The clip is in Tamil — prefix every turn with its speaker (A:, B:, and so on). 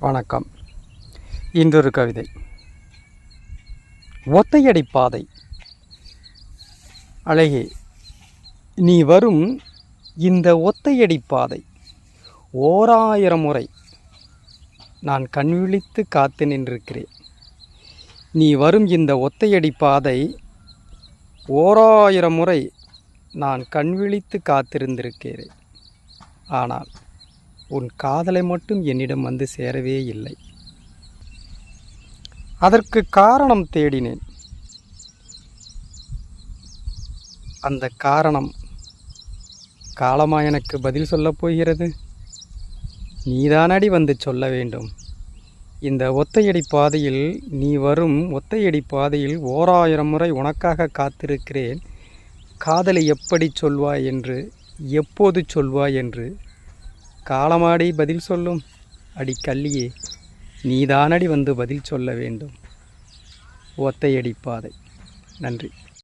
A: வணக்கம். இன்றொரு கவிதை. ஒத்தையடி பாதை. அழகே, நீ வரும் இந்த ஒத்தையடி பாதை 1000 முறை நான் கண்விழித்து காத்து நின்றிருக்கிறேன். நீ வரும் இந்த ஒத்தையடி பாதை 1000 முறை நான் கண்விழித்து காத்திருந்திருக்கிறேன். ஆனால் உன் காதலை மட்டும் என்னிடம் வந்து சேரவே இல்லை. அதற்கு காரணம் தேடினேன். அந்த காரணம் காலமா எனக்கு பதில் சொல்லப் போகிறது? நீதானடி வந்து சொல்ல வேண்டும். இந்த ஒத்தையடி பாதையில், நீ வரும் ஒத்தையடி பாதையில் 1000 முறை உனக்காக காத்திருக்கிறேன். காதலை எப்படி சொல்வாய் என்று, எப்போது சொல்வாய் என்று காலமாடி பதில் சொல்லும். அடி கள்ளியே, நீதானடி வந்து பதில் சொல்ல வேண்டும். ஒத்தையடி பாதை. நன்றி.